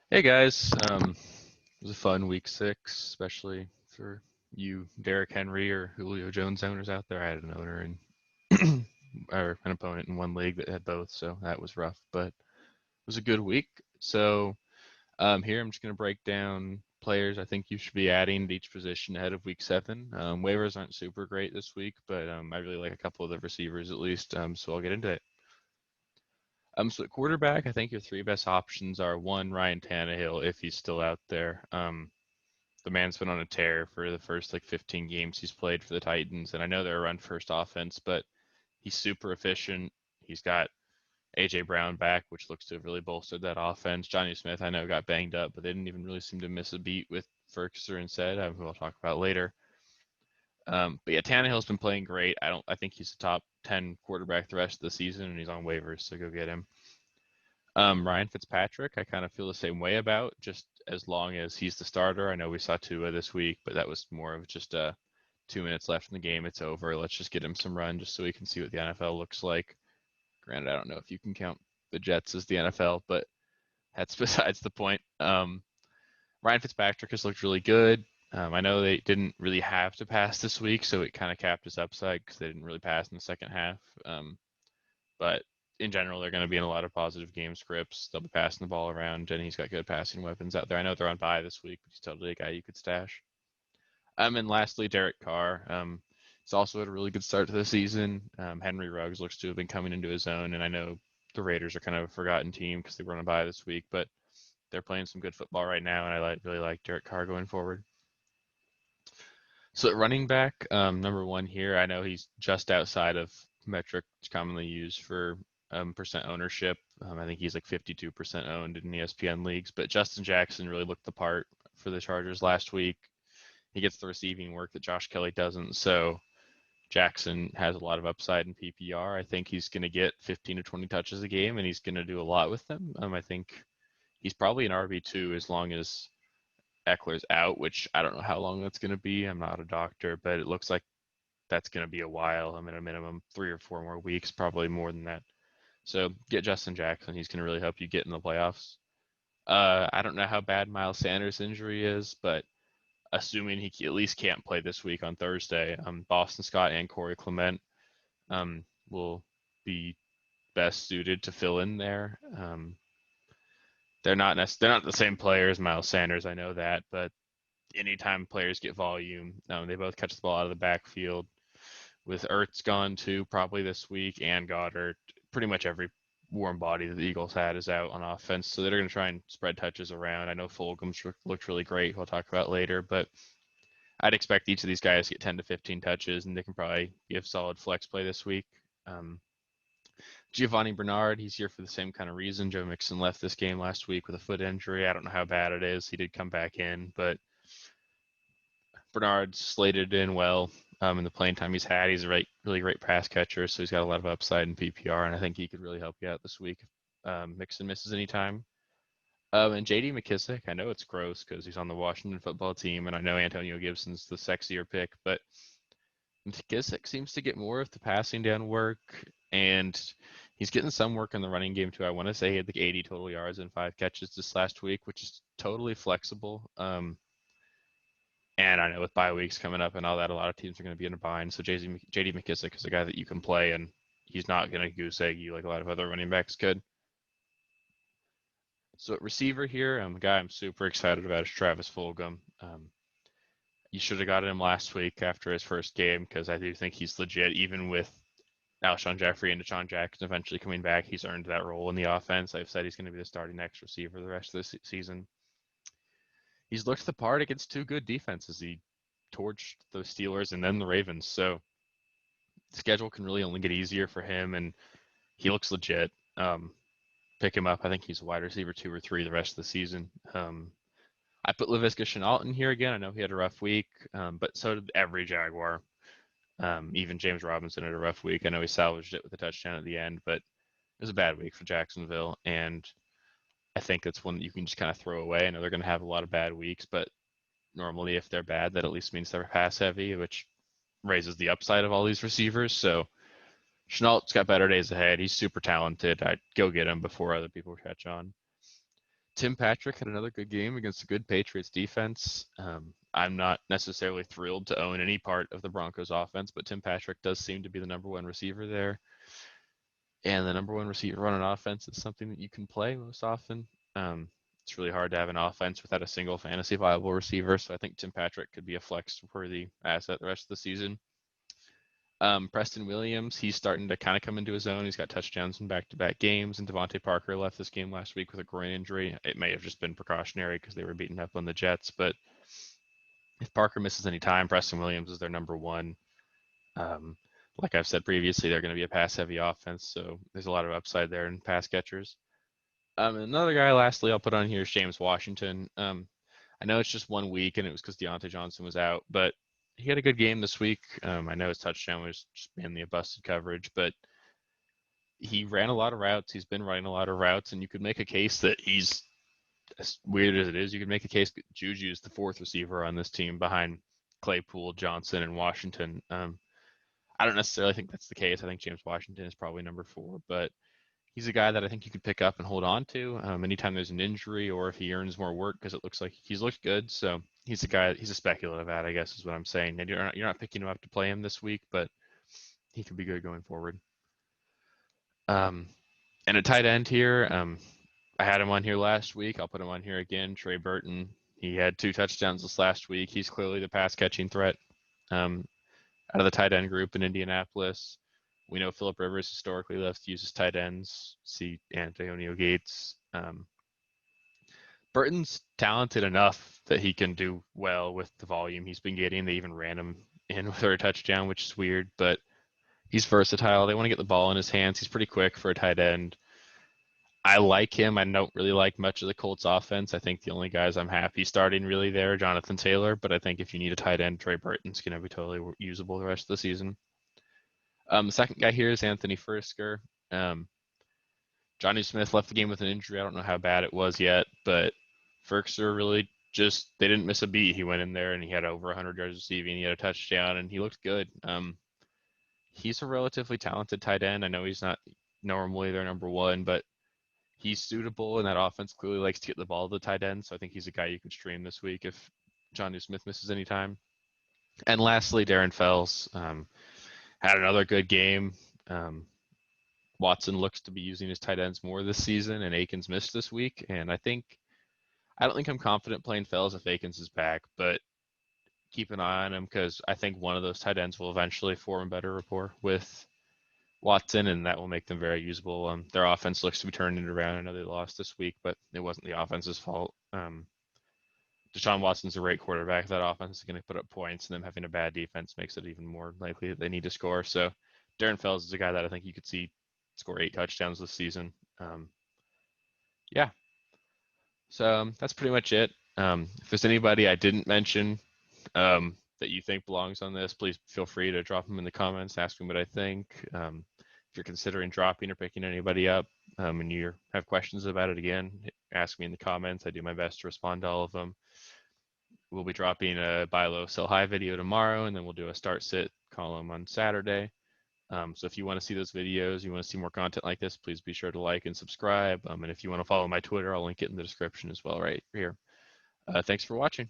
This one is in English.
Hey guys, it was a fun week 6, especially for you Derrick Henry or Julio Jones owners out there. I had an owner and or an opponent in one league that had both, so that was rough, but it was a good week. So here I'm just going to break down players I think you should be adding to each position ahead of week 7. Waivers aren't super great this week, but I really like a couple of the receivers at least, so I'll get into it. So at quarterback, I think your three best options are one, Ryan Tannehill, if he's still out there. The man's been on a tear for the first like 15 games he's played for the Titans, and I know they're a run first offense, but he's super efficient. He's got AJ Brown back, which looks to have really bolstered that offense. Johnny Smith, I know, got banged up, but they didn't even really seem to miss a beat with Ferguson and said, who I'll talk about later. But yeah, Tannehill's been playing great. I think he's a top 10 quarterback the rest of the season, and he's on waivers, so go get him. Ryan Fitzpatrick, I kind of feel the same way about, just as long as he's the starter. I know we saw Tua this week, but that was more of just 2 minutes left in the game. It's over. Let's just get him some run just so we can see what the NFL looks like. Granted, I don't know if you can count the Jets as the NFL, but that's besides the point. Ryan Fitzpatrick has looked really good. I know they didn't really have to pass this week, so it kind of capped his upside because they didn't really pass in the second half. But in general, they're going to be in a lot of positive game scripts. They'll be passing the ball around, and he's got good passing weapons out there. I know they're on bye this week, but he's totally a guy you could stash. And lastly, Derek Carr. He's also had a really good start to the season. Henry Ruggs looks to have been coming into his own, and I know the Raiders are kind of a forgotten team because they were on a bye this week, but they're playing some good football right now, and really like Derek Carr going forward. So at running back, number one here, I know he's just outside of metrics commonly used for percent ownership. I think he's like 52% owned in ESPN leagues, but Justin Jackson really looked the part for the Chargers last week. He gets the receiving work that Josh Kelly doesn't, so Jackson has a lot of upside in PPR. I think he's going to get 15 to 20 touches a game, and he's going to do a lot with them. I think he's probably an RB2 as long as Eckler's out, which I don't know how long that's going to be. I'm not a doctor, but it looks like that's going to be a while. I'm at a minimum 3 or 4 more weeks, probably more than that. So get Justin Jackson. He's going to really help you get in the playoffs. I don't know how bad Miles Sanders' injury is, but assuming he at least can't play this week on Thursday, Boston Scott and Corey Clement will be best suited to fill in there. They're not the same player as Miles Sanders. I know that, but anytime players get volume, they both catch the ball out of the backfield. With Ertz gone too, probably this week, and Goddard, pretty much every warm body that the Eagles had is out on offense, so they're going to try and spread touches around. I know Fulgham's looked really great, we'll talk about later, but I'd expect each of these guys to get 10 to 15 touches, and they can probably give solid flex play this week. Giovanni Bernard, he's here for the same kind of reason. Joe Mixon left this game last week with a foot injury. I don't know how bad it is. He did come back in, but Bernard slated in well in the playing time he's had. He's a really great pass catcher, so he's got a lot of upside in PPR, and I think he could really help you out this week if Mixon misses any time. And J.D. McKissick, I know it's gross because he's on the Washington football team, and I know Antonio Gibson's the sexier pick, but McKissick seems to get more of the passing down work, and he's getting some work in the running game too. I want to say he had like 80 total yards and 5 catches this last week, which is totally flexible. And I know with bye weeks coming up and all that, a lot of teams are going to be in a bind. So J.D. McKissick is a guy that you can play, and he's not going to goose egg you like a lot of other running backs could. So at receiver here, a guy I'm super excited about is Travis Fulgham. You should have got him last week after his first game because I do think he's legit. Even with Alshon Jeffrey and DeSean Jackson eventually coming back, he's earned that role in the offense. I've said he's going to be the starting next receiver the rest of the season. He's looked the part against two good defenses. He torched the Steelers and then the Ravens. So the schedule can really only get easier for him, and he looks legit. Pick him up. I think he's a wide receiver 2 or 3 the rest of the season. I put Laviska Shenault in here again. I know he had a rough week, but so did every Jaguar. Even James Robinson had a rough week. I know he salvaged it with a touchdown at the end, but it was a bad week for Jacksonville, and I think that's one that you can just kind of throw away. I know they're going to have a lot of bad weeks, but normally if they're bad, that at least means they're pass heavy, which raises the upside of all these receivers. So Chenault's got better days ahead. He's super talented. I'd go get him before other people catch on. Tim Patrick had another good game against a good Patriots defense. I'm not necessarily thrilled to own any part of the Broncos offense, but Tim Patrick does seem to be the number one receiver there. And the number one receiver on an offense is something that you can play most often. It's really hard to have an offense without a single fantasy viable receiver. So I think Tim Patrick could be a flex worthy asset the rest of the season. Preston Williams, he's starting to kind of come into his own. He's got touchdowns in back-to-back games, and Devontae Parker left this game last week with a groin injury. It may have just been precautionary because they were beaten up on the Jets, but if Parker misses any time, Preston Williams is their number one. Like I've said previously, they're going to be a pass-heavy offense, so there's a lot of upside there in pass catchers. Another guy, lastly, I'll put on here is James Washington. I know it's just 1 week, and it was because Deontay Johnson was out, but he had a good game this week. I know his touchdown was just mainly a busted coverage, but he ran a lot of routes. He's been running a lot of routes, and you could make a case that he's, as weird as it is, you could make a case that Juju is the fourth receiver on this team behind Claypool, Johnson, and Washington. I don't necessarily think that's the case. I think James Washington is probably number 4, but he's a guy that I think you could pick up and hold on to anytime there's an injury or if he earns more work, because it looks like he's looked good. So he's a guy, he's a speculative ad, I guess is what I'm saying. And you're not picking him up to play him this week, but he could be good going forward. And a tight end here, I had him on here last week. I'll put him on here again. Trey Burton. He had 2 touchdowns this last week. He's clearly the pass catching threat out of the tight end group in Indianapolis. We know Philip Rivers historically loves to use his tight ends. See Antonio Gates. Burton's talented enough that he can do well with the volume he's been getting. They even ran him in for a touchdown, which is weird, but he's versatile. They want to get the ball in his hands. He's pretty quick for a tight end. I like him. I don't really like much of the Colts offense. I think the only guys I'm happy starting really there are Jonathan Taylor, but I think if you need a tight end, Trey Burton's going to be totally usable the rest of the season. The second guy here is Anthony Firkser. Johnny Smith left the game with an injury. I don't know how bad it was yet, but Firkser really just, they didn't miss a beat. He went in there and he had over 100 yards receiving. He had a touchdown and he looked good. He's a relatively talented tight end. I know he's not normally their number 1, but he's suitable, and that offense clearly likes to get the ball to the tight end. So I think he's a guy you could stream this week if Jonnu Smith misses any time. And lastly, Darren Fells had another good game. Watson looks to be using his tight ends more this season, and Akins missed this week. And I don't think I'm confident playing Fells if Akins is back, but keep an eye on him because I think one of those tight ends will eventually form a better rapport with Watson, and that will make them very usable. Their offense looks to be turning it around. I know they lost this week, but it wasn't the offense's fault. Deshaun Watson's a great quarterback. That offense is going to put up points, and them having a bad defense makes it even more likely that they need to score. So Darren Fells is a guy that I think you could see score 8 touchdowns this season. Yeah. So that's pretty much it. If there's anybody I didn't mention that you think belongs on this, please feel free to drop them in the comments, ask them what I think. If you're considering dropping or picking anybody up and you have questions about it, again, ask me in the comments. I do my best to respond to all of them. We'll be dropping a buy low, sell high video tomorrow, and then we'll do a start sit column on Saturday. So if you want to see those videos, you want to see more content like this, please be sure to like and subscribe. And if you want to follow my Twitter, I'll link it in the description as well right here. Thanks for watching.